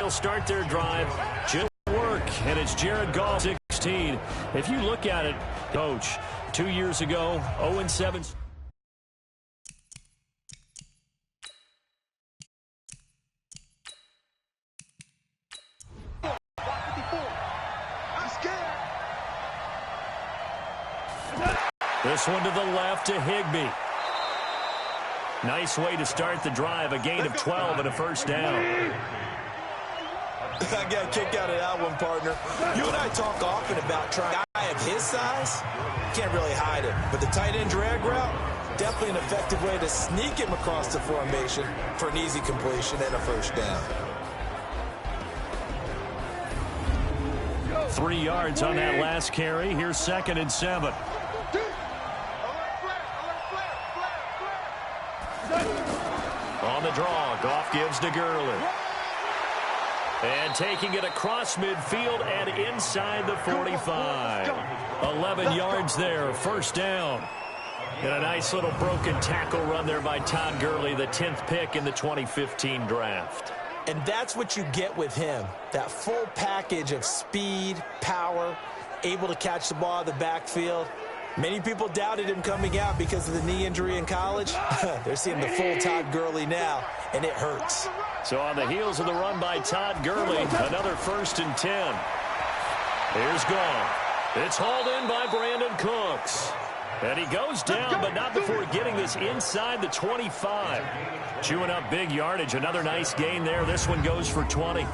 They'll start their drive. Just work, and it's Jared Goff, 16. If you look at it, coach, 2 years ago, 0-7. This one to the left to Higbee. Nice way to start the drive. A gain of 12 and a first down. I got a kick out of that one, partner. You and I talk often about trying a guy of his size. Can't really hide him. But the tight end drag route, definitely an effective way to sneak him across the formation for an easy completion and a first down. 3 yards on that last carry. Here's 2nd and 7. On the draw, Goff gives to Gurley. And taking it across midfield and inside the 45. 11 yards there, first down. And a nice little broken tackle run there by Todd Gurley, the 10th pick in the 2015 draft. And that's what you get with him, that full package of speed, power, able to catch the ball out of the backfield. Many people doubted him coming out because of the knee injury in college. They're seeing the full Todd Gurley now, and it hurts. So on the heels of the run by Todd Gurley, another 1st and 10. Here's Goff. It's hauled in by Brandon Cooks. And he goes down, but not before getting this inside the 25. Chewing up big yardage. Another nice gain there. This one goes for 20.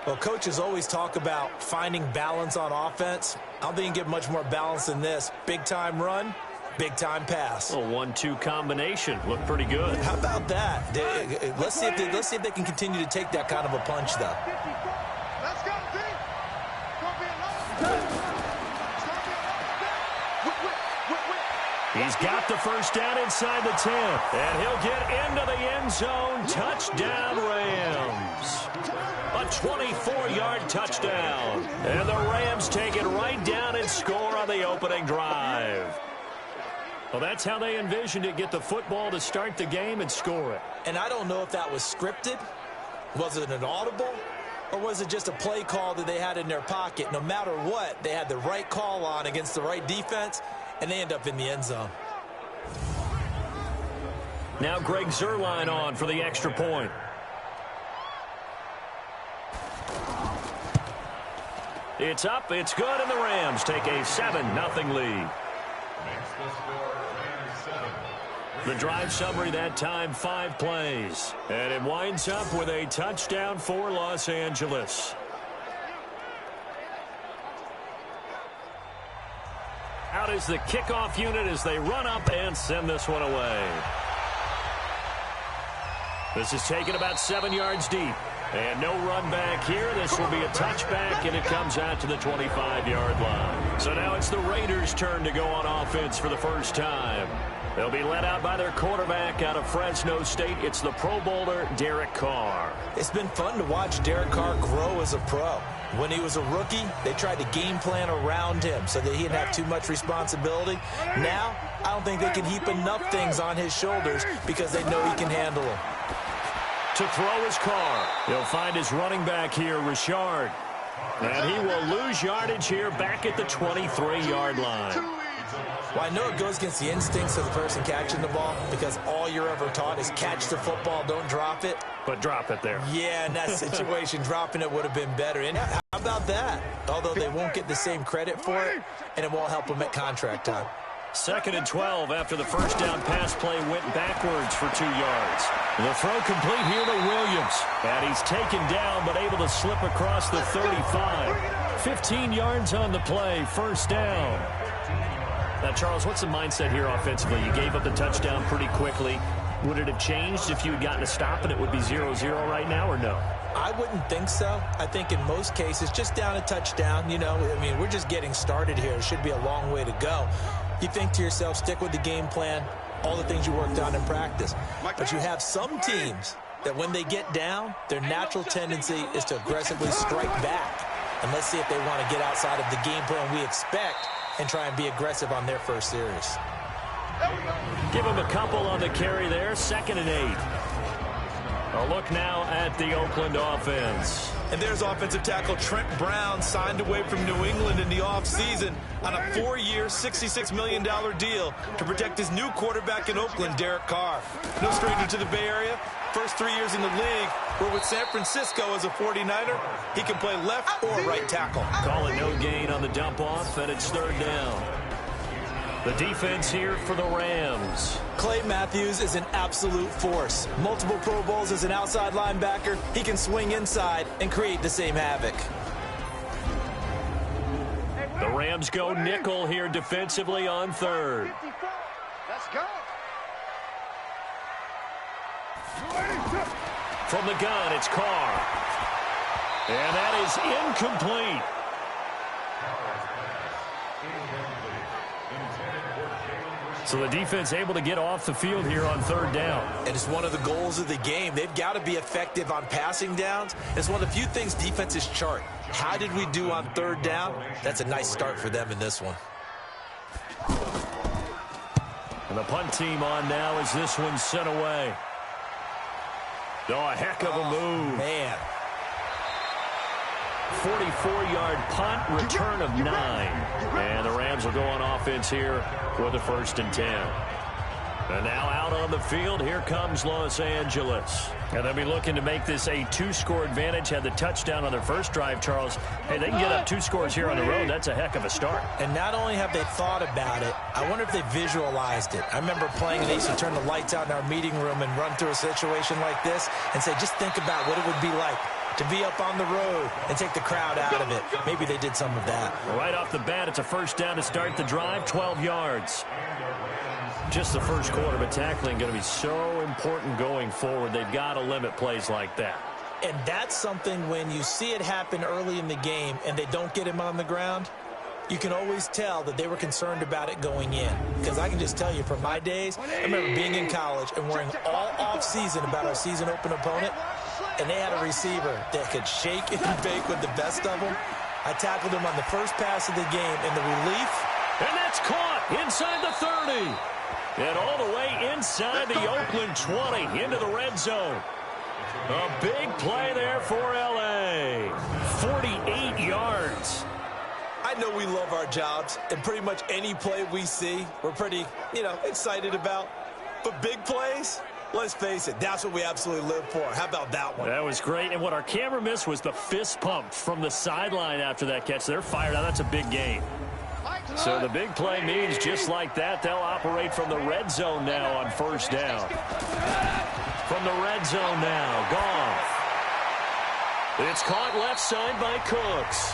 Well, coaches always talk about finding balance on offense. I don't think you can get much more balance than this. Big-time run, big-time pass. A 1-2 combination. Looked pretty good. How about that? Let's see if they can continue to take that kind of a punch, though. Let's go, D. He's got the first down inside the 10. And he'll get into the end zone. Touchdown, Rams. A 24-yard touchdown. And the Rams take it right down and score on the opening drive. Well, that's how they envisioned it. Get the football to start the game and score it. And I don't know if that was scripted. Was it an audible? Or was it just a play call that they had in their pocket? No matter what, they had the right call on against the right defense, and they end up in the end zone. Now Greg Zuerlein on for the extra point. It's up, it's good, and the Rams take a 7-0 lead. The drive summary that time, 5 plays. And it winds up with a touchdown for Los Angeles. Out is the kickoff unit as they run up and send this one away. This is taken about 7 yards deep. And no run back here. This will be a touchback, and it comes out to the 25-yard line. So now it's the Raiders' turn to go on offense for the first time. They'll be led out by their quarterback out of Fresno State. It's the Pro Bowler, Derek Carr. It's been fun to watch Derek Carr grow as a pro. When he was a rookie, they tried to game plan around him so that he didn't have too much responsibility. Now, I don't think they can heap enough things on his shoulders because they know he can handle them. To throw his Carr. He'll find his running back here, Richard. And he will lose yardage here back at the 23-yard line. Well, I know it goes against the instincts of the person catching the ball because all you're ever taught is catch the football, don't drop it. But drop it there. Yeah, in that situation, dropping it would have been better. And how about that? Although they won't get the same credit for it, and it won't help them at contract time. 2nd and 12 after the first down pass play went backwards for 2 yards. The throw complete here to Williams. And he's taken down but able to slip across the 35. 15 yards on the play, first down. Now, Charles, what's the mindset here offensively? You gave up the touchdown pretty quickly. Would it have changed if you had gotten a stop and it would be 0-0 right now or no? I wouldn't think so. I think in most cases, just down a touchdown, I mean, we're just getting started here. It should be a long way to go. You think to yourself, stick with the game plan, all the things you worked on in practice. But you have some teams that when they get down, their natural tendency is to aggressively strike back. And let's see if they want to get outside of the game plan we expect and try and be aggressive on their first series. Give him a couple on the carry there, 2nd and 8. A look now at the Oakland offense. And there's offensive tackle Trent Brown, signed away from New England in the offseason on a 4-year, $66 million deal to protect his new quarterback in Oakland, Derek Carr. No stranger to the Bay Area. First 3 years in the league were with San Francisco as a 49er. He can play left or right tackle. Call it no gain on the dump off, and it's third down. The defense here for the Rams. Clay Matthews is an absolute force. Multiple Pro Bowls as an outside linebacker. He can swing inside and create the same havoc. The Rams go nickel here defensively on third. Let's go. From the gun, it's Carr. And that is incomplete. So the defense able to get off the field here on third down. And it's one of the goals of the game. They've got to be effective on passing downs. It's one of the few things defenses chart. How did we do on third down? That's a nice start for them in this one. And the punt team on now as this one's sent away. Oh, a heck of a move. Man. 44-yard punt, return of 9. And the Rams will go on offense here for the 1st and 10. And now out on the field, here comes Los Angeles. And they'll be looking to make this a 2-score advantage. Had the touchdown on their first drive, Charles. Hey, they can get up 2 scores here on the road. That's a heck of a start. And not only have they thought about it, I wonder if they visualized it. I remember playing and they used to turn the lights out in our meeting room and run through a situation like this and say, just think about what it would be like to be up on the road and take the crowd out of it. Maybe they did some of that. Right off the bat, it's a first down to start the drive, 12 yards. Just the first quarter, but tackling going to be so important going forward. They've got to limit plays like that. And that's something when you see it happen early in the game and they don't get him on the ground, you can always tell that they were concerned about it going in. Because I can just tell you from my days, I remember being in college and worrying all off-season about our season open opponent, and they had a receiver that could shake and bake with the best of them. I tackled him on the first pass of the game, and the relief. And that's caught inside the 30. And all the way inside the Oakland 20 into the red zone. A big play there for L.A. 48 yards. I know we love our jobs, and pretty much any play we see, we're pretty, excited about. But big plays, let's face it, that's what we absolutely live for. How about that one? That was great. And what our camera missed was the fist pump from the sideline after that catch. They're fired out. That's a big game. So the big play means just like that, they'll operate from the red zone now on first down. From the red zone now, Goff. It's caught left side by Cooks.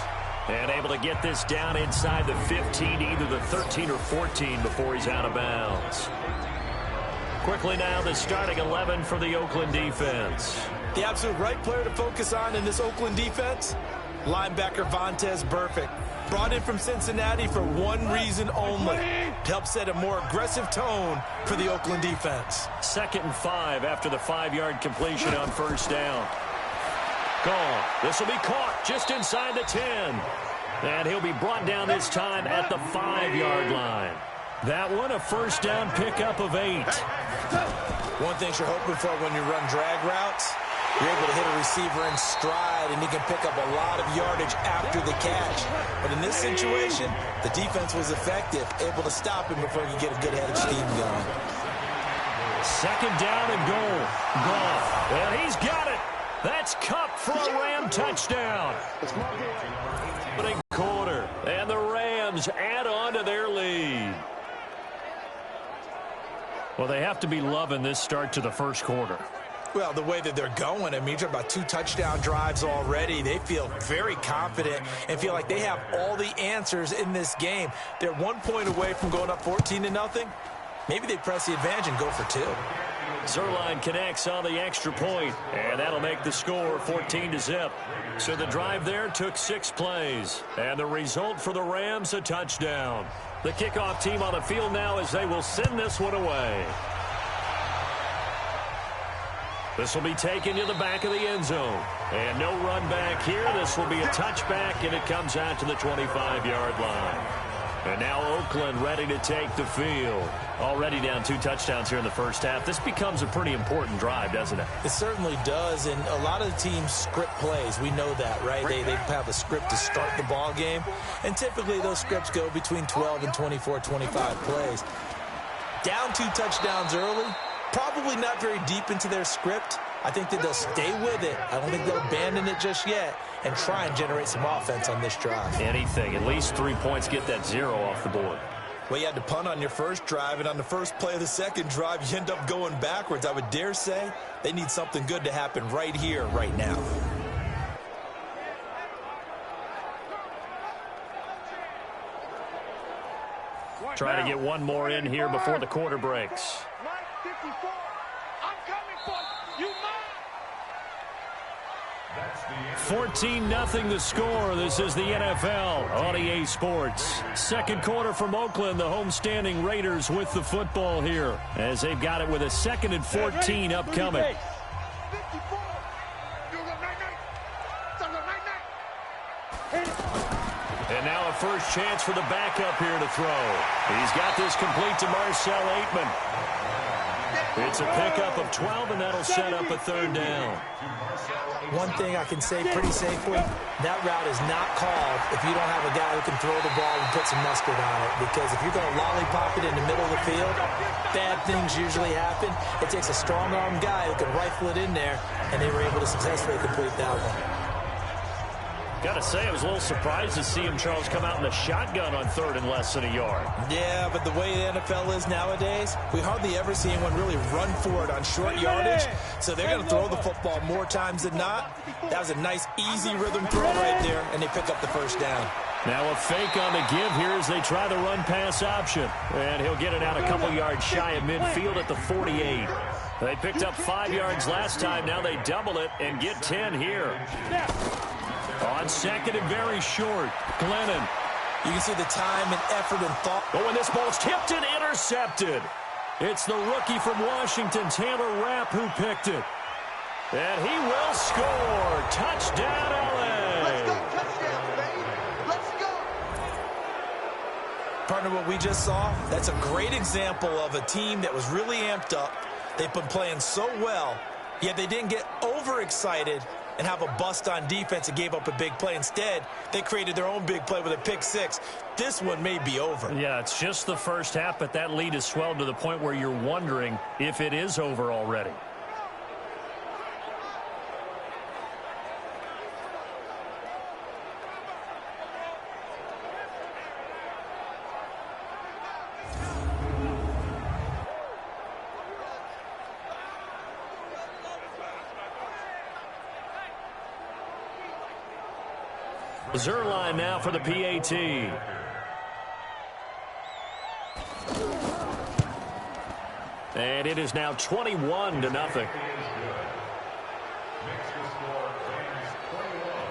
And able to get this down inside the 15, either the 13 or 14 before he's out of bounds. Quickly now, the starting 11 for the Oakland defense. The absolute right player to focus on in this Oakland defense, linebacker Vontaze Burfict. Brought in from Cincinnati for one reason only, to help set a more aggressive tone for the Oakland defense. 2nd and 5 after the 5-yard completion on first down. Gone. This will be caught just inside the 10. And he'll be brought down this time at the 5-yard line. That one, a first down pickup of 8. One thing you're hoping for when you run drag routes, you're able to hit a receiver in stride, and he can pick up a lot of yardage after the catch. But in this situation, the defense was effective, able to stop him before he could get a good head of steam going. 2nd down and goal. Goff. And he's got it. That's Kupp for a Ram touchdown. Opening quarter, and the Rams add on to their lead. Well, they have to be loving this start to the first quarter. Well, the way that they're going, I mean, you're talking about 2 touchdown drives already. They feel very confident and feel like they have all the answers in this game. They're 1 point away from going up 14-0. Maybe they press the advantage and go for 2. Zerline connects on the extra point, and that'll make the score 14-0. So the drive there took 6 plays, and the result for the Rams, a touchdown. The kickoff team on the field now as they will send this one away. This will be taken to the back of the end zone. And no run back here. This will be a touchback, and it comes out to the 25-yard line. And now Oakland ready to take the field. Already down 2 touchdowns here in the first half. This becomes a pretty important drive, doesn't it? It certainly does, and a lot of the teams script plays. We know that, right? They have a script to start the ball game, and typically those scripts go between 12 and 24, 25 plays. Down 2 touchdowns early, probably not very deep into their script. I think that they'll stay with it. I don't think they'll abandon it just yet and try and generate some offense on this drive. Anything. At least 3 points, get that 0 off the board. Well, you had to punt on your first drive, and on the first play of the second drive, you end up going backwards. I would dare say they need something good to happen right here, right now. Try to get one more in here before the quarter breaks. 54. I'm coming for you. 14-0 the score. This is the NFL on EA Sports. Second quarter from Oakland. The homestanding Raiders with the football here as they've got it with a 2nd and 14 upcoming. 54. And now a first chance for the backup here to throw. He's got this complete to Marcel Aitman. It's a pickup of 12, and that'll set up a 3rd down. One thing I can say pretty safely, that route is not called if you don't have a guy who can throw the ball and put some mustard on it. Because if you're going to lollipop it in the middle of the field, bad things usually happen. It takes a strong-arm guy who can rifle it in there, and they were able to successfully complete that one. Got to say, I was a little surprised to see him, Charles, come out in the shotgun on 3rd and less than a yard. Yeah, but the way the NFL is nowadays, we hardly ever see anyone really run for it on short yardage. So they're going to throw the football more times than not. That was a nice, easy rhythm throw right there, and they pick up the first down. Now a fake on the give here as they try the run-pass option. And he'll get it out a couple yards shy of midfield at the 48. They picked up 5 yards last time. Now they double it and get 10 here. On 2nd and very short, Glennon. You can see the time and effort and thought. Oh, and this ball's tipped and intercepted. It's the rookie from Washington, Taylor Rapp, who picked it. And he will score. Touchdown, LA. Let's go, touchdown, baby. Let's go. Partner, what we just saw, that's a great example of a team that was really amped up. They've been playing so well, yet they didn't get overexcited and have a bust on defense and gave up a big play. Instead, they created their own big play with a pick 6. This one may be over. Yeah, it's just the first half, but that lead has swelled to the point where you're wondering if it is over already. Zerline now for the PAT. And it is now 21-0.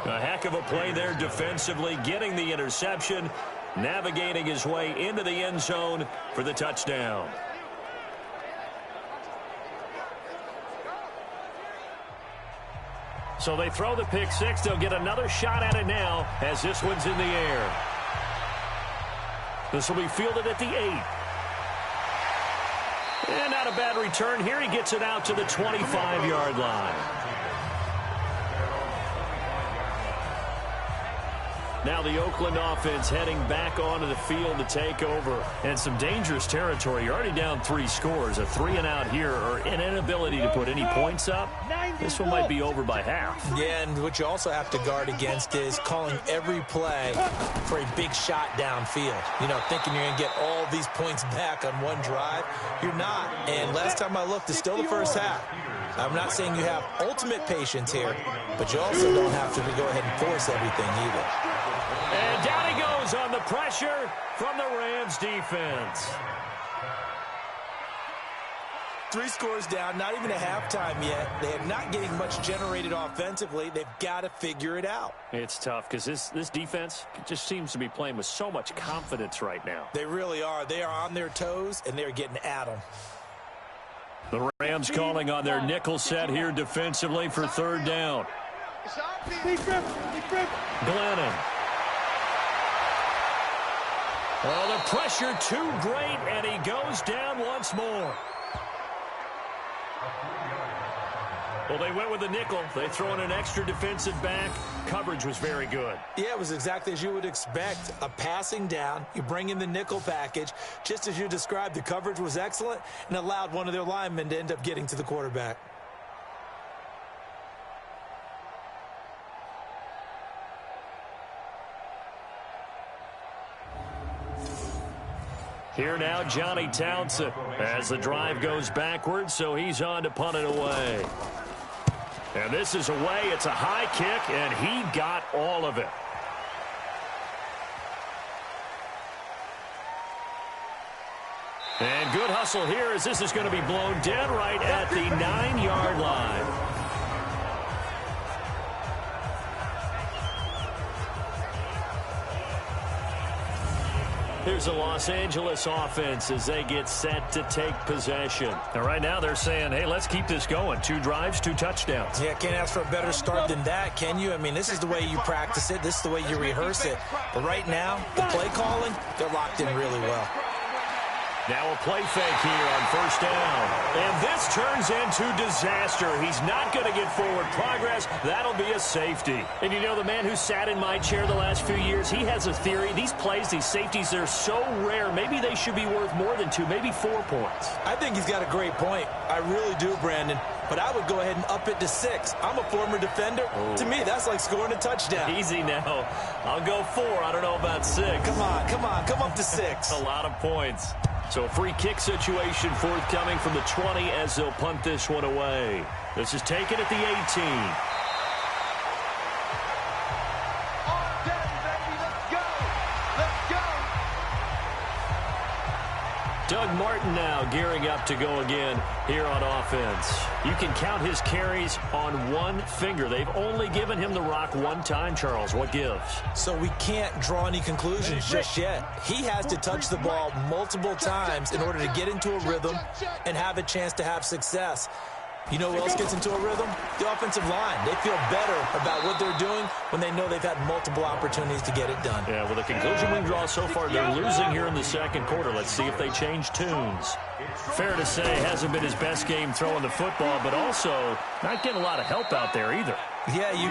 A heck of a play there defensively, getting the interception, navigating his way into the end zone for the touchdown. So they throw the pick 6. They'll get another shot at it now as this one's in the air. This will be fielded at the 8. And not a bad return here. He gets it out to the 25-yard line. Now the Oakland offense heading back onto the field to take over. And some dangerous territory. You're already down 3 scores. A 3-and-out here, or an inability to put any points up. This one might be over by half. Yeah, and what you also have to guard against is calling every play for a big shot downfield. You know, thinking you're going to get all these points back on one drive. You're not. And last time I looked, it's still the first half. I'm not saying you have ultimate patience here, but you also don't have to go ahead and force everything either. And down he goes on the pressure from the Rams defense. 3 scores down, not even a halftime yet. They are not getting much generated offensively. They've got to figure it out. It's tough because this defense just seems to be playing with so much confidence right now. They really are. They are on their toes, and they're getting at them. The Rams calling on their nickel set here defensively for 3rd down. Big rip. Glennon. Oh, the pressure too great, and he goes down once more. Well, they went with the nickel. They throw in an extra defensive back. Coverage was very good. Yeah, it was exactly as you would expect. A passing down. You bring in the nickel package. Just as you described, the coverage was excellent and allowed one of their linemen to end up getting to the quarterback. Here now, Johnny Townsend, as the drive goes backwards, so he's on to punt it away. And this is away. It's a high kick, and he got all of it. And good hustle here as this is going to be blown dead right at the 9-yard line. Here's the Los Angeles offense as they get set to take possession. And right now they're saying, hey, let's keep this going. 2 drives, 2 touchdowns. Yeah, can't ask for a better start than that, can you? I mean, this is the way you practice it. This is the way you rehearse it. But right now, the play calling, they're locked in really well. Now a play fake here on first down. And this turns into disaster. He's not going to get forward progress. That'll be a safety. And you know, the man who sat in my chair the last few years, he has a theory. These plays, these safeties, they're so rare. Maybe they should be worth more than 2, maybe 4 points. I think he's got a great point. I really do, Brandon. But I would go ahead and up it to 6. I'm a former defender. Oh. To me, that's like scoring a touchdown. Easy now. I'll go 4. I don't know about 6. Come on, come on. Come up to 6. A lot of points. So a free kick situation forthcoming from the 20 as they'll punt this one away. This is taken at the 18. On deck, baby. Let's go. Let's go. Doug Martin now gearing up to go again here on offense. You can count his carries on one finger. They've only given him the rock one time, Charles. What gives? So we can't draw any conclusions just yet. He has to touch the ball multiple times in order to get into a rhythm and have a chance to have success. You know who else gets into a rhythm? The offensive line. They feel better about what they're doing when they know they've had multiple opportunities to get it done. Yeah, well, the conclusion we draw so far, they're losing here in the second quarter. Let's see if they change tunes. Fair to say, hasn't been his best game throwing the football, but also not getting a lot of help out there either. Yeah, you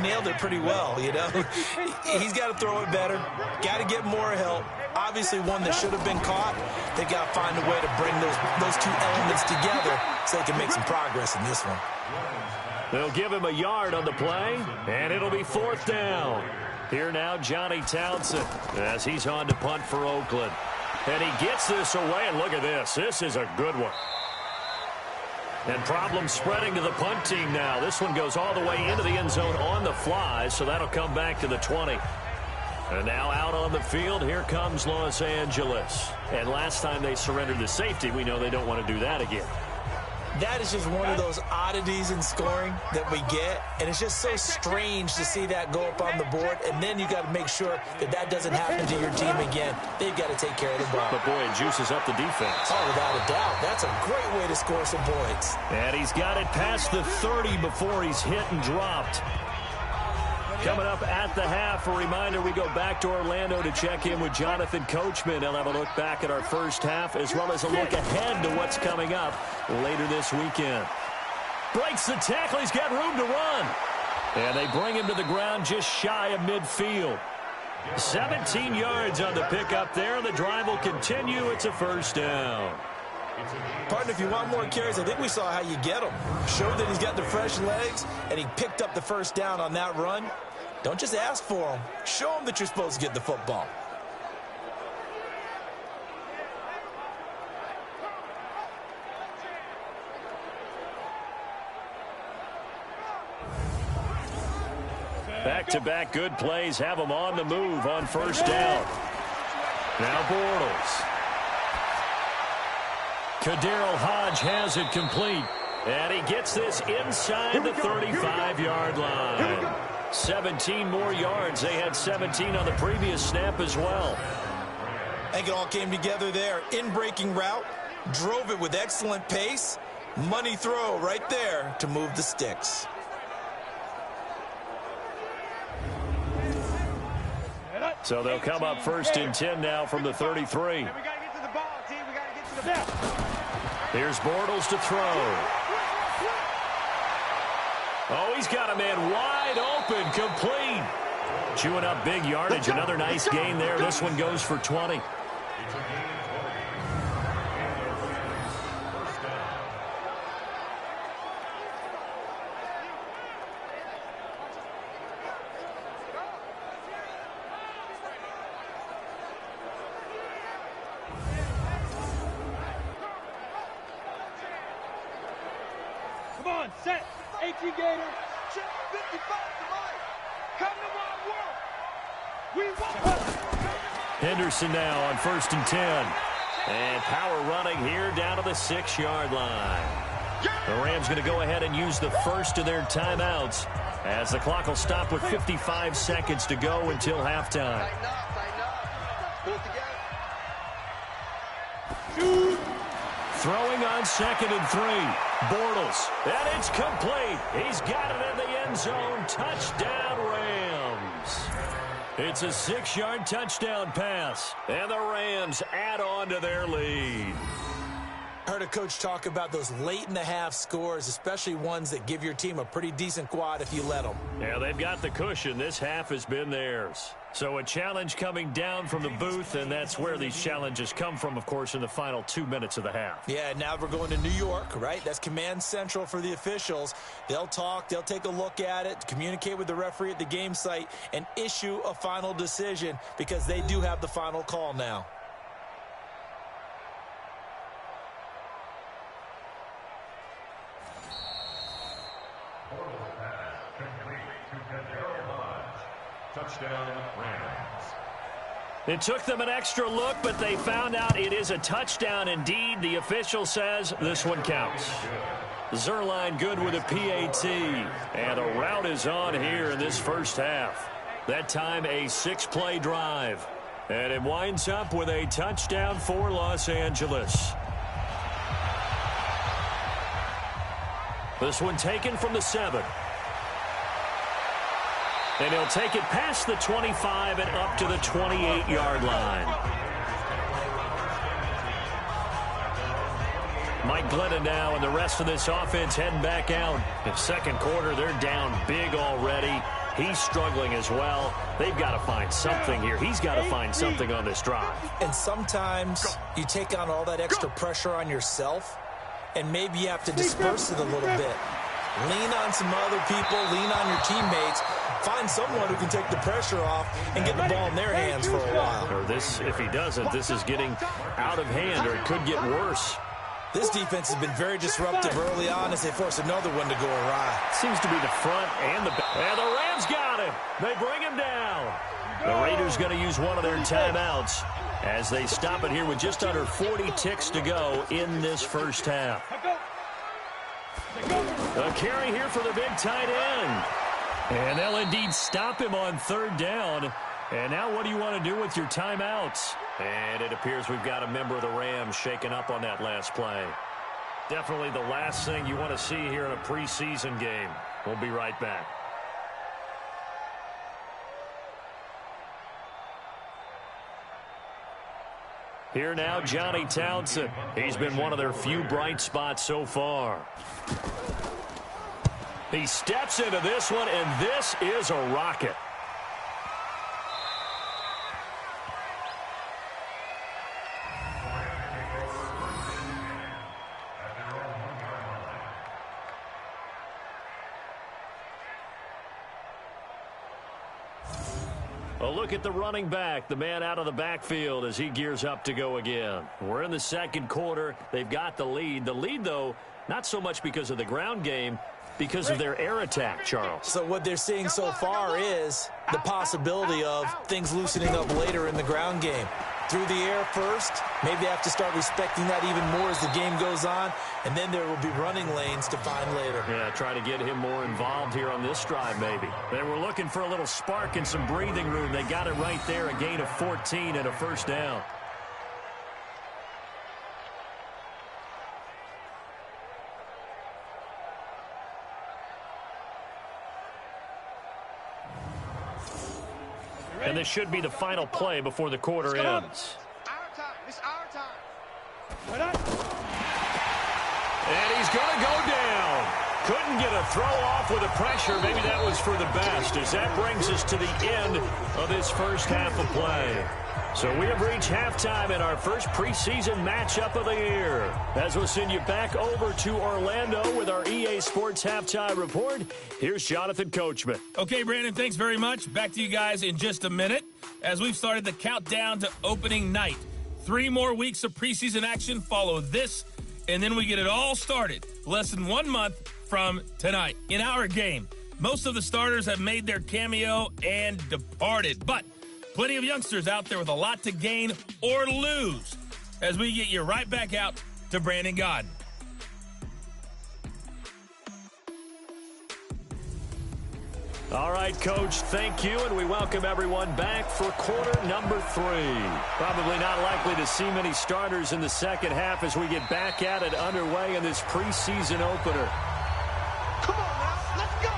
nailed it pretty well, you know. He's got to throw it better, got to get more help. Obviously one that should have been caught. They've got to find a way to bring those 2 elements together so they can make some progress in this one. They'll give him a yard on the play, and it'll be 4th down. Here now, Johnny Townsend, as he's on to punt for Oakland. And he gets this away, and look at this. This is a good one. And problems spreading to the punt team now. This one goes all the way into the end zone on the fly, so that'll come back to the 20. And now out on the field, here comes Los Angeles. And last time they surrendered the safety, we know they don't want to do that again. That is just one of those oddities in scoring that we get, and it's just so strange to see that go up on the board, and then you got to make sure that that doesn't happen to your team again. They've got to take care of the ball. But, boy, it juices up the defense. Oh, without a doubt. That's a great way to score some points. And he's got it past the 30 before he's hit and dropped. Coming up at the half, a reminder, we go back to Orlando to check in with Jonathan Coachman. He'll have a look back at our first half as well as a look ahead to what's coming up later this weekend. Breaks the tackle. He's got room to run. And they bring him to the ground just shy of midfield. 17 yards on the pickup there. The drive will continue. It's a 1st down. Partner, if you want more carries, I think we saw how you get them. Showed that he's got the fresh legs, and he picked up the 1st down on that run. Don't just ask for them. Show them that you're supposed to get the football. Back-to-back good plays have them on the move on 1st down. Now Bortles. Kaderl Hodge has it complete. And he gets this inside the 35-yard line. 17 more yards. They had 17 on the previous snap as well. I think it all came together there. In-breaking route. Drove it with excellent pace. Money throw right there to move the sticks. So they'll come up first and 10 now from the 33. We got to get to the ball, T. We got to get to the ball. Here's Bortles to throw. Oh, he's got a man wide open, complete. Chewing up big yardage. Another nice gain there. This one goes for 20. Come on, set. 18 Gator. 55 to right. Come to my world. We want Henderson now on first and 10. And power running here down to the 6-yard line. The Rams going to go ahead and use the first of their timeouts as the clock will stop with 55 seconds to go until halftime. Throwing on 2nd and 3. Bortles. And it's complete. He's got it in the end zone. Touchdown, Rams. It's a 6-yard touchdown pass. And the Rams add on to their lead. I heard a coach talk about those late-in-the-half scores, especially ones that give your team a pretty decent quad if you let them. Yeah, they've got the cushion. This half has been theirs. So a challenge coming down from the booth, and that's where these challenges come from, of course, in the final 2 minutes of the half. Yeah, now we're going to New York, right? That's command central for the officials. They'll talk, they'll take a look at it, communicate with the referee at the game site, and issue a final decision because they do have the final call now. Touchdown, Rams. It took them an extra look, but they found out it is a touchdown indeed. The official says this one counts. Zerline good with a PAT. And a route is on here in this first half. That time a 6-play drive. And it winds up with a touchdown for Los Angeles. This one taken from the 7. And he'll take it past the 25 and up to the 28-yard line. Mike Glennon now and the rest of this offense heading back out. In second quarter, they're down big already. He's struggling as well. They've got to find something here. He's got to find something on this drive. And sometimes you take on all that extra pressure on yourself, and maybe you have to disperse it a little bit. Lean on some other people, lean on your teammates. Find someone who can take the pressure off and get the ball in their hands for a while. Or this, if he doesn't, this is getting out of hand, or it could get worse. This defense has been very disruptive early on as they force another one to go awry. Seems to be the front and the back. And the Rams got him. They bring him down. The Raiders going to use one of their timeouts as they stop it here with just under 40 ticks to go in this first half. A carry here for the big tight end. And they'll indeed stop him on 3rd down. And now what do you want to do with your timeouts? And it appears we've got a member of the Rams shaken up on that last play. Definitely the last thing you want to see here in a preseason game. We'll be right back. Here now, Johnny Townsend. He's been one of their few bright spots so far. He steps into this one, and this is a rocket. A look at the running back, the man out of the backfield as he gears up to go again. We're in the second quarter. They've got the lead. The lead, though, not so much because of the ground game, because of their air attack, Charles. So what they're seeing so far is the possibility of things loosening up later in the ground game. Through the air first, maybe they have to start respecting that even more as the game goes on, and then there will be running lanes to find later. Yeah, try to get him more involved here on this drive, maybe. They were looking for a little spark and some breathing room. They got it right there, a gain of 14 and a first down. And this should be the final play before the quarter ends. Our time. It's our time. And he's going to go down. Couldn't get a throw off with the pressure. Maybe that was for the best, as that brings us to the end of this first half of play. So we have reached halftime in our first preseason matchup of the year. As we'll send you back over to Orlando with our EA Sports Halftime Report, here's Jonathan Coachman. Okay, Brandon, thanks very much. Back to you guys in just a minute as we've started the countdown to opening night. 3 more weeks of preseason action follow this, and then we get it all started less than 1 month from tonight. In our game, most of the starters have made their cameo and departed, but plenty of youngsters out there with a lot to gain or lose as we get you right back out to Brandon Godden. All right, Coach, thank you, and we welcome everyone back for quarter number 3. Probably not likely to see many starters in the second half as we get back at it underway in this preseason opener. Come on now. Let's go.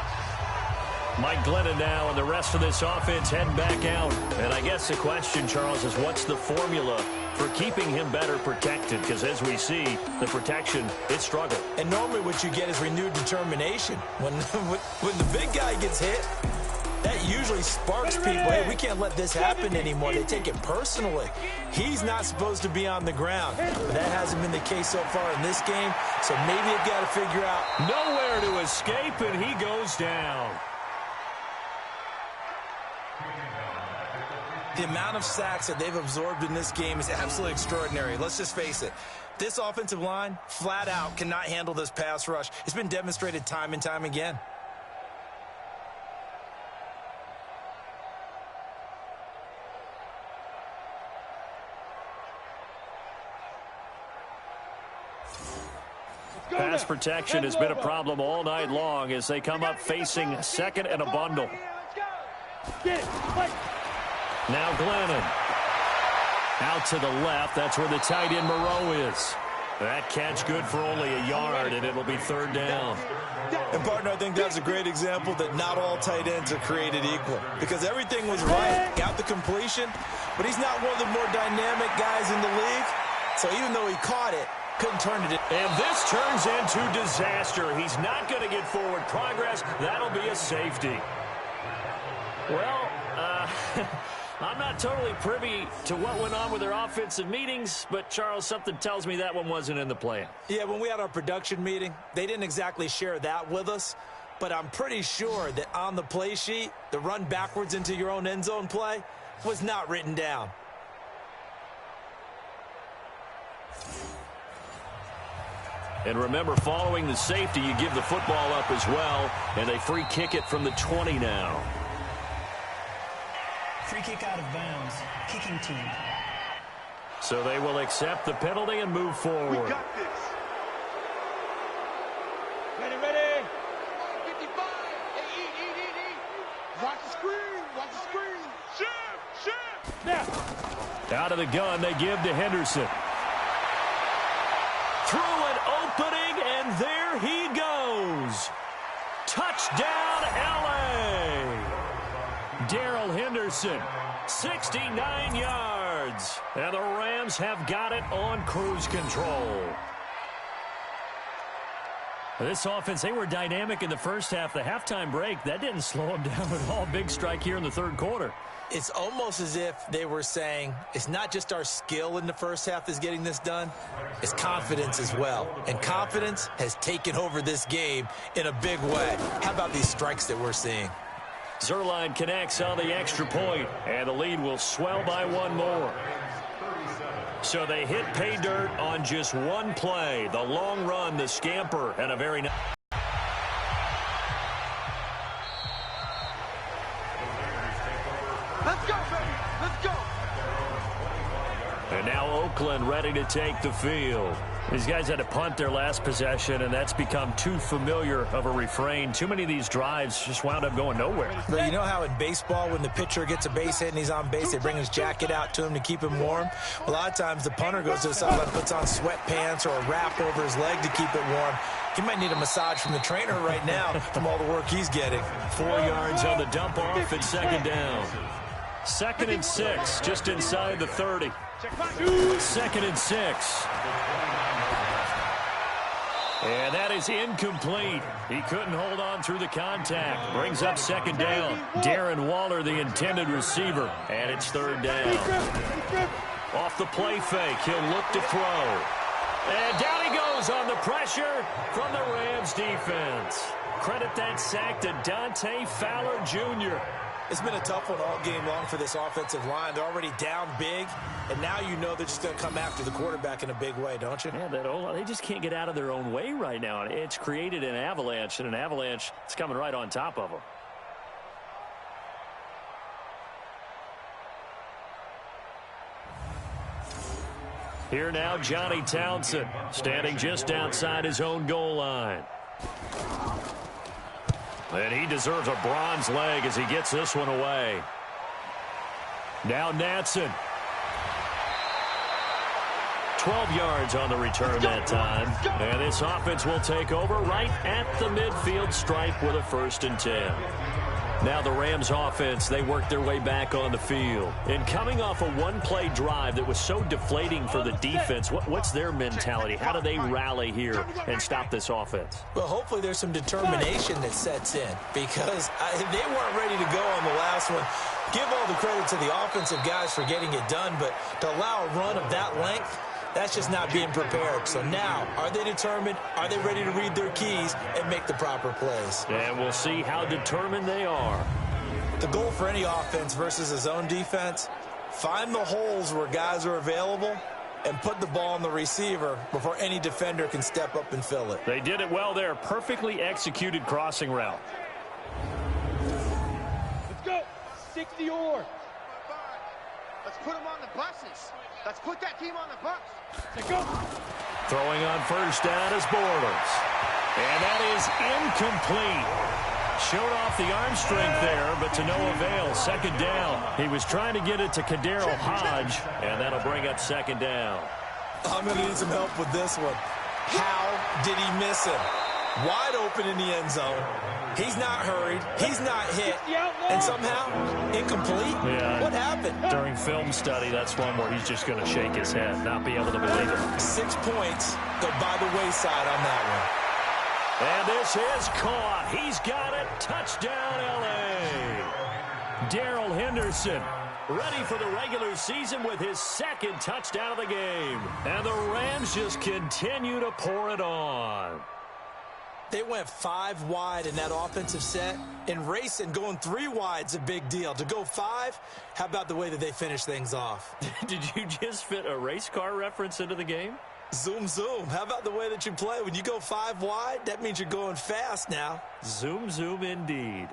Mike Glennon now and the rest of this offense heading back out. And I guess the question, Charles, is what's the formula for keeping him better protected? Because as we see, the protection, it struggled. And normally what you get is renewed determination. When the big guy gets hit, that usually sparks people. Hey, we can't let this happen anymore. They take it personally. He's not supposed to be on the ground. But that hasn't been the case so far in this game. So maybe they've got to figure out. Nowhere to escape, and he goes down. The amount of sacks that they've absorbed in this game is absolutely extraordinary. Let's just face it. This offensive line, flat out, cannot handle this pass rush. It's been demonstrated time and time again. Pass protection has been a problem all night long as they come up facing second and a bundle. Get it. Fight. Now Glennon. Out to the left. That's where the tight end Moreau is. That catch good for only a yard, and it'll be third down. And, partner, I think that's a great example that not all tight ends are created equal. Because everything was right. Got the completion. But he's not one of the more dynamic guys in the league. So even though he caught it, couldn't turn it in. And this turns into disaster. He's not going to get forward progress. That'll be a safety. Well, I'm not totally privy to what went on with their offensive meetings, but, Charles, something tells me that one wasn't in the plan. Yeah, when we had our production meeting, they didn't exactly share that with us, but I'm pretty sure that on the play sheet, the run backwards into your own end zone play was not written down. And remember, following the safety, you give the football up as well, and they free kick it from the 20 now. Free kick out of bounds. Kicking team. So they will accept the penalty and move forward. We got this. Ready. 55. Hey, eat. Watch the screen. Shift. Now. Out of the gun, they give to Henderson. Through an opening, and there he goes. Touchdown, L.A. Darrell Henderson, 69 yards. And the Rams have got it on cruise control. This offense, they were dynamic in the first half. The halftime break, that didn't slow them down at all. Big strike here in the third quarter. It's almost as if they were saying, it's not just our skill in the first half that's getting this done, it's confidence as well. And confidence has taken over this game in a big way. How about these strikes that we're seeing? Zerline connects on the extra point, and the lead will swell by one more. So they hit pay dirt on just one play. The long run, the scamper, and a very nice. Let's go, baby. Let's go. And now Oakland ready to take the field. These guys had to punt their last possession, and that's become too familiar of a refrain. Too many of these drives just wound up going nowhere. But you know how in baseball, when the pitcher gets a base hit and he's on base, they bring his jacket out to him to keep him warm? A lot of times the punter goes to the sideline, puts on sweatpants or a wrap over his leg to keep it warm. He might need a massage from the trainer right now from all the work he's getting. 4 yards on the dump off at second down. 2nd and 6, just inside the 30. 2nd and 6. And that is incomplete. He couldn't hold on through the contact. Brings up 2nd down. Darren Waller, the intended receiver. And it's 3rd down. Off the play fake, he'll look to throw. And down he goes on the pressure from the Rams defense. Credit that sack to Dante Fowler Jr. It's been a tough one all game long for this offensive line. They're already down big, and now you know they're just going to come after the quarterback in a big way, don't you? Yeah, they just can't get out of their own way right now. It's created an avalanche, and an avalanche is coming right on top of them. Here now, Johnny Townsend, standing just outside his own goal line. And he deserves a bronze leg as he gets this one away. Now Natson. 12 yards on the return that time. And this offense will take over right at the midfield stripe with a 1st and 10. Now the Rams offense, they work their way back on the field. And coming off a one-play drive that was so deflating for the defense, what's their mentality? How do they rally here and stop this offense? Well, hopefully there's some determination that sets in because they weren't ready to go on the last one. Give all the credit to the offensive guys for getting it done, but to allow a run of that length, that's just not being prepared. So now, are they determined? Are they ready to read their keys and make the proper plays? And we'll see how determined they are. The goal for any offense versus a zone defense, find the holes where guys are available and put the ball on the receiver before any defender can step up and fill it. They did it well there. Perfectly executed crossing route. Let's go. 60 or. Let's put them on the buses. Let's put that team on the bus. Let's go. Throwing on 1st down is Bortles. And that is incomplete. Showed off the arm strength there, but to no avail. 2nd down. He was trying to get it to Kadero Hodge, and that'll bring up 2nd down. I'm going to need some help with this one. How did he miss him? Wide open in the end zone. He's not hurried. He's not hit. And somehow, incomplete? Yeah. What happened? During film study, that's one where he's just going to shake his head, not be able to believe it. 6 points go by the wayside on that one. And this is caught. He's got it. Touchdown, L.A. Darrell Henderson ready for the regular season with his 2nd touchdown of the game. And the Rams just continue to pour it on. They went 5 wide in that offensive set. And racing, going 3 wide's a big deal. To go 5, how about the way that they finish things off? Did you just fit a race car reference into the game? Zoom, zoom. How about the way that you play? When you go 5 wide, that means you're going fast now. Zoom, zoom indeed.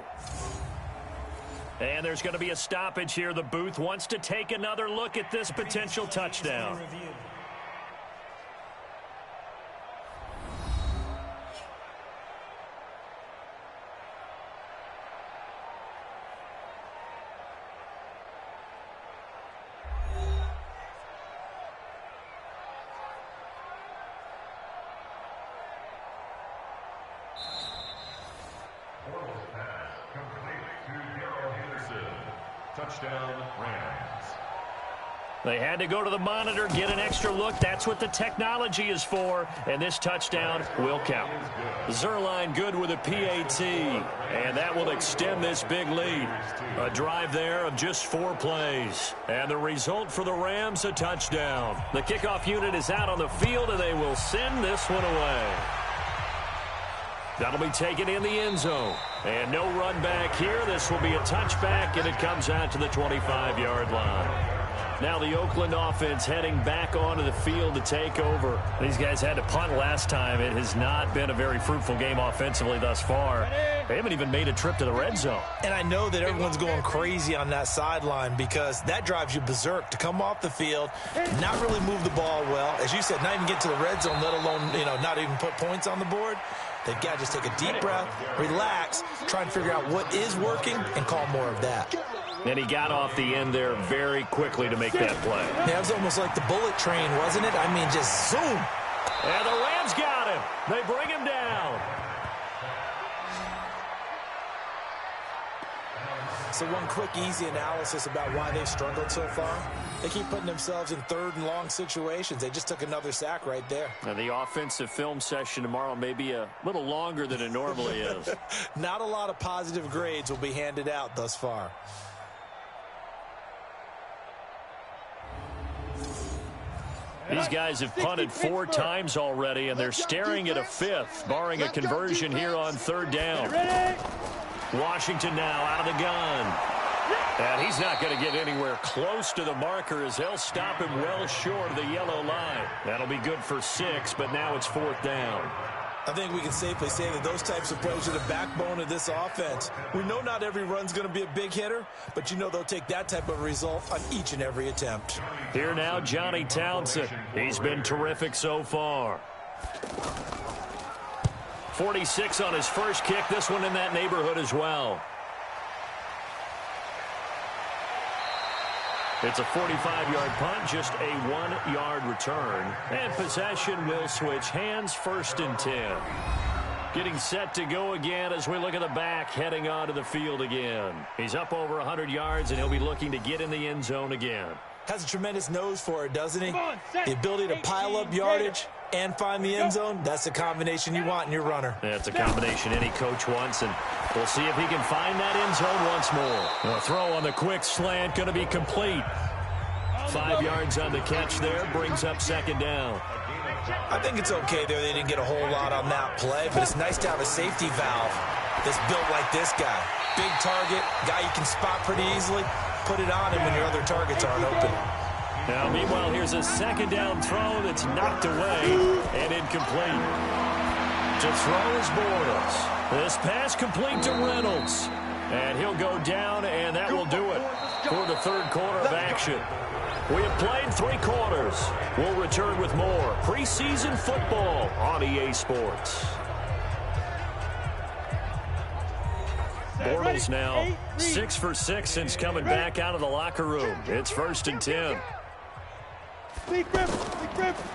And there's going to be a stoppage here. The booth wants to take another look at this potential touchdown. Touchdown, Rams. They had to go to the monitor, get an extra look. That's what the technology is for. And this touchdown will count. Zerline good with a PAT. And that will extend this big lead. A drive there of just 4 plays. And the result for the Rams, a touchdown. The kickoff unit is out on the field, and they will send this one away. That'll be taken in the end zone. And no run back here. This will be a touchback, and it comes out to the 25-yard line. Now the Oakland offense heading back onto the field to take over. These guys had to punt last time. It has not been a very fruitful game offensively thus far. They haven't even made a trip to the red zone. And I know that everyone's going crazy on that sideline because that drives you berserk to come off the field, not really move the ball well. As you said, not even get to the red zone, let alone, not even put points on the board. They've got to just take a deep breath, relax, try and figure out what is working, and call more of that. And he got off the end there very quickly to make that play. Yeah, it was almost like the bullet train, wasn't it? I mean, just zoom. And the Rams got him. They bring him down. So one quick, easy analysis about why they've struggled so far. They keep putting themselves in third and long situations. They just took another sack right there. Now the offensive film session tomorrow may be a little longer than it normally is. Not a lot of positive grades will be handed out thus far. These guys have punted 4 times already, and they're staring at a 5th, barring a conversion here on 3rd down. Washington now out of the gun. And he's not going to get anywhere close to the marker as they'll stop him well short of the yellow line. That'll be good for 6, but now it's 4th down. I think we can safely say that those types of plays are the backbone of this offense. We know not every run's going to be a big hitter, but you know they'll take that type of result on each and every attempt. Here now, Johnny Townsend. He's been terrific so far. 46 on his first kick. This one in that neighborhood as well. It's a 45-yard punt, just a 1-yard return. And possession will switch hands, 1st and 10. Getting set to go again as we look at the back heading onto the field again. He's up over 100 yards, and he'll be looking to get in the end zone again. Has a tremendous nose for it, doesn't he? The ability to pile up yardage and find the end zone, that's the combination you want in your runner. That's a combination any coach wants, and we'll see if he can find that end zone once more. The throw on the quick slant going to be complete. 5 yards on the catch there, brings up 2nd down. I think it's okay there. They didn't get a whole lot on that play, but it's nice to have a safety valve that's built like this guy. Big target, guy you can spot pretty easily. Put it on him when your other targets aren't open. Now, meanwhile, here's a 2nd down throw that's knocked away and incomplete. To throw is Bortles. This pass complete to Reynolds. And he'll go down, and that will do it for the 3rd quarter of action. We have played 3 quarters. We'll return with more preseason football on EA Sports. Bortles now 6 for 6 since coming back out of the locker room. It's 1st and 10.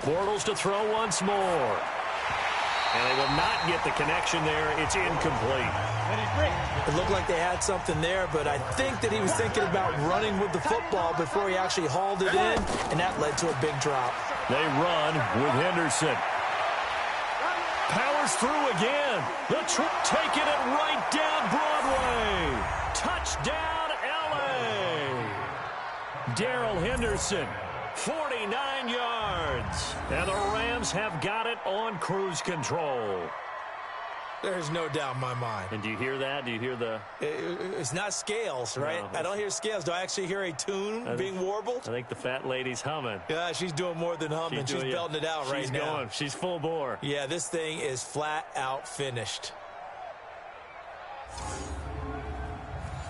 Bortles to throw once more. And they will not get the connection there. It's incomplete. It looked like they had something there, but I think that he was thinking about running with the football before he actually hauled it in, and that led to a big drop. They run with Henderson. Powers through again. The trip taking it right down Broadway. Touchdown, L.A. Darrell Henderson, 49 yards. And the Rams have got it on cruise control. There's no doubt in my mind. And do you hear that? Do you hear the... It's not scales, right? No. I don't hear scales. Do I actually hear a tune being warbled? I think the fat lady's humming. Yeah, she's doing more than humming. She's belting it out right now. She's going. She's full bore. Yeah, this thing is flat out finished.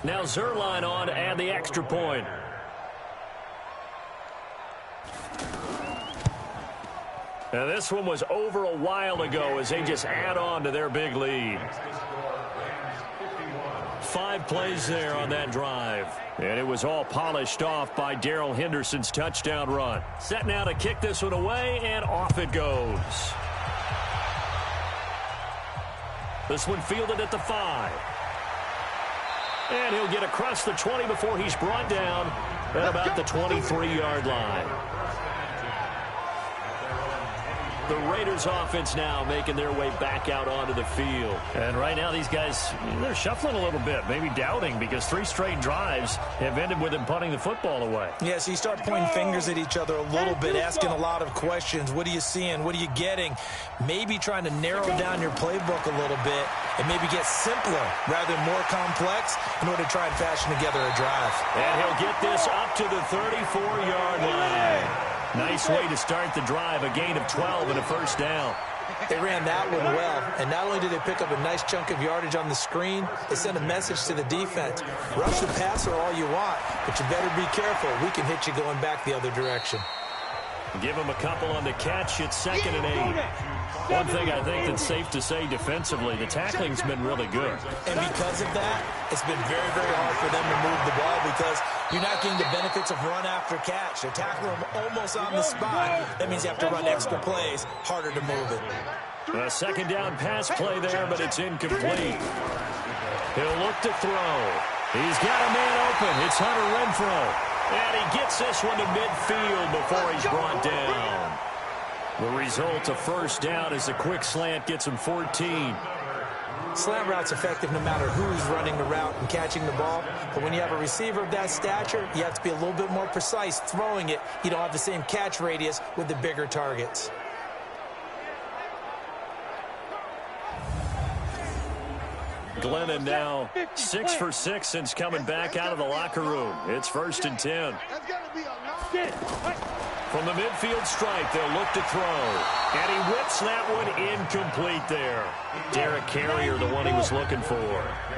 Now Zerline on to add the extra point. Now this one was over a while ago as they just add on to their big lead. 5 plays there on that drive. And it was all polished off by Darrell Henderson's touchdown run. Set now to kick this one away, and off it goes. This one fielded at the 5. And he'll get across the 20 before he's brought down at about the 23-yard line. The Raiders offense now making their way back out onto the field. And right now these guys, they're shuffling a little bit, maybe doubting, because 3 straight drives have ended with them punting the football away. Yeah, so you start pointing fingers at each other a little bit, asking a lot of questions. What are you seeing? What are you getting? Maybe trying to narrow down your playbook a little bit and maybe get simpler rather than more complex in order to try and fashion together a drive. And he'll get this up to the 34-yard line. Nice way to start the drive, a gain of 12 and a first down. They ran that one well, and not only did they pick up a nice chunk of yardage on the screen, they sent a message to the defense. Rush the passer all you want, but you better be careful. We can hit you going back the other direction. Give them a couple on the catch. It's 2nd and 8. One thing I think that's safe to say defensively, the tackling's been really good. And because of that, it's been very, very hard for them to move the ball because you're not getting the benefits of run after catch. They're tackling them almost on the spot. That means you have to run extra plays, harder to move it. A 2nd down pass play there, but it's incomplete. He'll look to throw. He's got a man open. It's Hunter Renfrow. And he gets this one to midfield before he's brought down. The result, a first down, as a quick slant gets him 14. Slant route's effective no matter who's running the route and catching the ball. But when you have a receiver of that stature, you have to be a little bit more precise throwing it. You don't have the same catch radius with the bigger targets. Glennon now 6 for 6 since coming back out of the locker room. It's 1st and 10. From the midfield stripe, they'll look to throw. And he whips that one incomplete there. Derek Carrier, the one he was looking for.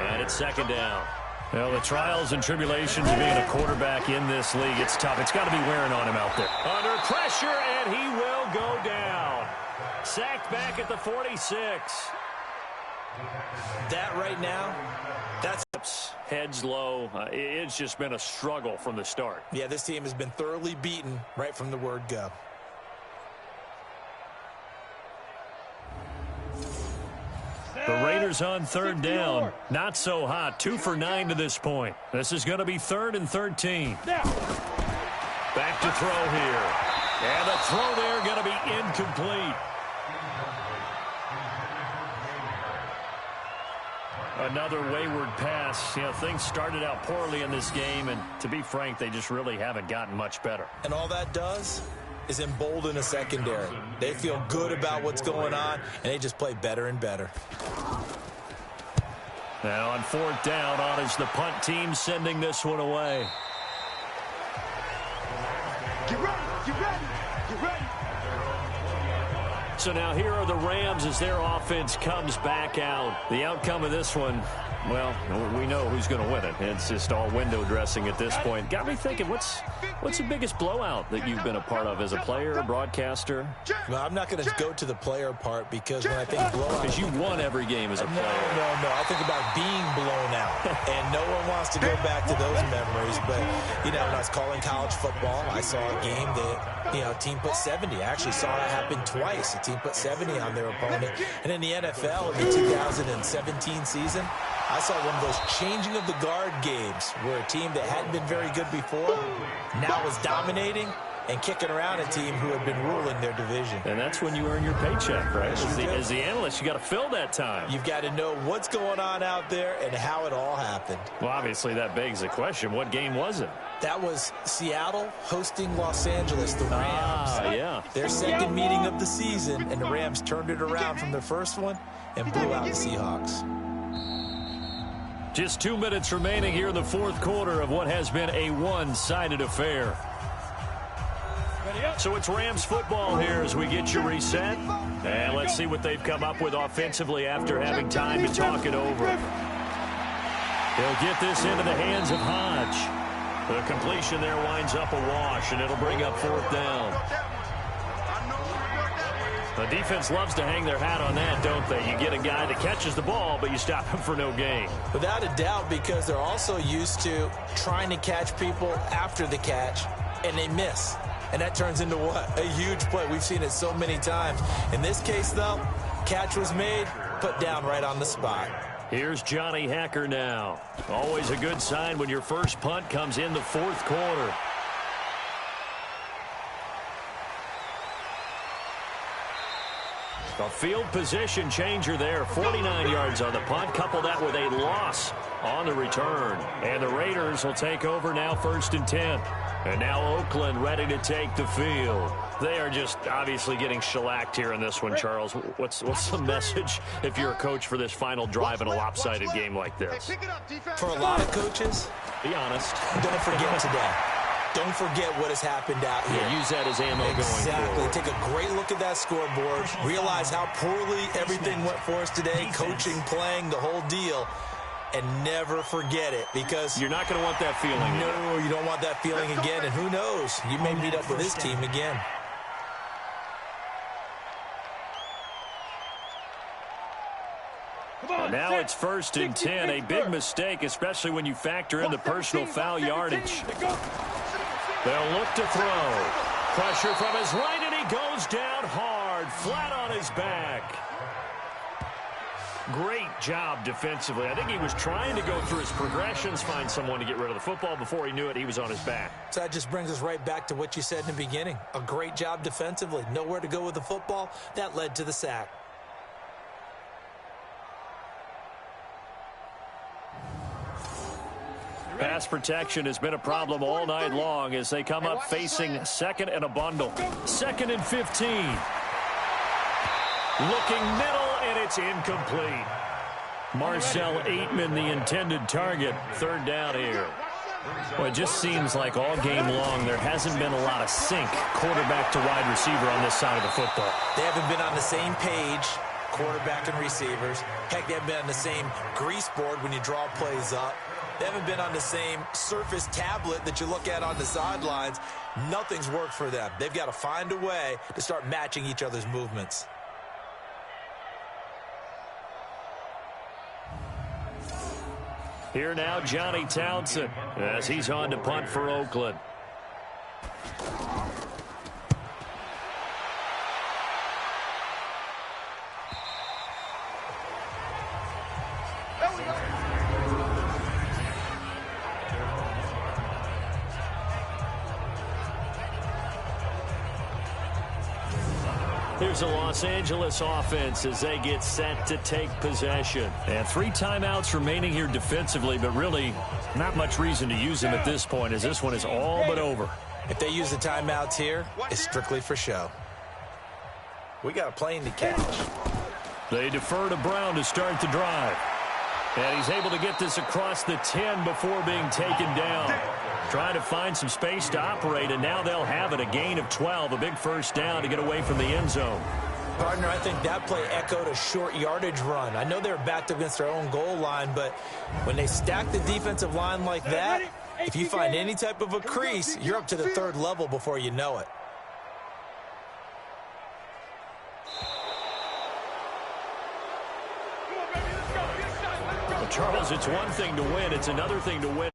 And it's 2nd down. Well, the trials and tribulations of being a quarterback in this league, it's tough. It's got to be wearing on him out there. Under pressure, and he will go down. Sacked back at the 46. That right now, that's heads low. It's just been a struggle from the start. Yeah, this team has been thoroughly beaten right from the word go. The Raiders on 3rd down. Not so hot. 2 for 9 to this point. This is going to be 3rd and 13. Back to throw here. And the throw there going to be incomplete. Another wayward pass. You know, things started out poorly in this game, and to be frank, they just really haven't gotten much better. And all that does is embolden a secondary. They feel good about what's going on, and they just play better and better. Now on 4th down, on is the punt team sending this one away. Get ready, get ready, get ready. So now here are the Rams as their offense comes back out. The outcome of this one, well, we know who's going to win it. It's just all window dressing at this point. Got me thinking, what's the biggest blowout that you've been a part of as a player, broadcaster? Well, I'm not going to go to the player part because when I think blowout... Because you won every game as a player. No. I think about being blown out. And no one wants to go back to those memories. But, you know, when I was calling college football, I saw a game that, you know, a team put 70. I actually saw it happen twice. A team put 70 on their opponent. And in the NFL, in the 2017 season, I saw one of those changing of the guard games where a team that hadn't been very good before now was dominating and kicking around a team who had been ruling their division. And that's when you earn your paycheck, right? As the analyst, you got to fill that time. You've got to know what's going on out there and how it all happened. Well, obviously that begs the question, what game was it? That was Seattle hosting Los Angeles, the Rams. Yeah. Their second meeting of the season, and the Rams turned it around from their first one and blew out the Seahawks. Just 2 minutes remaining here in the 4th quarter of what has been a one-sided affair. So it's Rams football here as we get you reset. And let's see what they've come up with offensively after having time to talk it over. He'll get this into the hands of Hodge. The completion there winds up a wash, and it'll bring up 4th down. The defense loves to hang their hat on that, don't they? You get a guy that catches the ball, but you stop him for no gain. Without a doubt, because they're also used to trying to catch people after the catch, and they miss. And that turns into what? A huge play. We've seen it so many times. In this case, though, catch was made, put down right on the spot. Here's Johnny Hacker now. Always a good sign when your first punt comes in the 4th quarter. A field position changer there. 49 yards on the punt. Couple that with a loss on the return. And the Raiders will take over now 1st and 10. And now Oakland ready to take the field. They are just obviously getting shellacked here in this one, Charles. What's the message if you're a coach for this final drive in a lopsided game like this? For a lot of coaches, be honest. Don't forget today. Don't forget what has happened out here. Yeah, use that as ammo going forward. Exactly. Take a great look at that scoreboard. Realize how poorly everything went for us today. Coaching, playing, the whole deal. And never forget it, because you're not going to want that feeling. No, you don't want that feeling again. And who knows? You may meet up with this team again. Now it's 1st and 10. A big mistake, especially when you factor in the personal foul yardage. They'll look to throw. Pressure from his right, and he goes down hard, flat on his back. Great job defensively. I think he was trying to go through his progressions, find someone to get rid of the football. Before he knew it, he was on his back. So that just brings us right back to what you said in the beginning. A great job defensively. Nowhere to go with the football. That led to the sack. Pass protection has been a problem all night long as they come up facing second and a bundle. 2nd and 15. Looking middle, and it's incomplete. Marcel Aitman, the intended target. 3rd down here. Well, it just seems like all game long there hasn't been a lot of sync quarterback to wide receiver on this side of the football. They haven't been on the same page, quarterback and receivers. Heck, they haven't been on the same grease board when you draw plays up. They haven't been on the same Surface tablet that you look at on the sidelines. Nothing's worked for them. They've got to find a way to start matching each other's movements. Here now, Johnny Townsend, as he's on to punt for Oakland. Here's the Los Angeles offense as they get set to take possession. And 3 timeouts remaining here defensively, but really not much reason to use them at this point as this one is all but over. If they use the timeouts here, it's strictly for show. We got a plane to catch. They defer to Brown to start the drive. And he's able to get this across the 10 before being taken down. Trying to find some space to operate, and now they'll have it. A gain of 12, a big first down to get away from the end zone. Partner, I think that play echoed a short yardage run. I know they're backed up against their own goal line, but when they stack the defensive line like that, if you find any type of a crease, you're up to the 3rd level before you know it. Well, Charles, it's one thing to win. It's another thing to win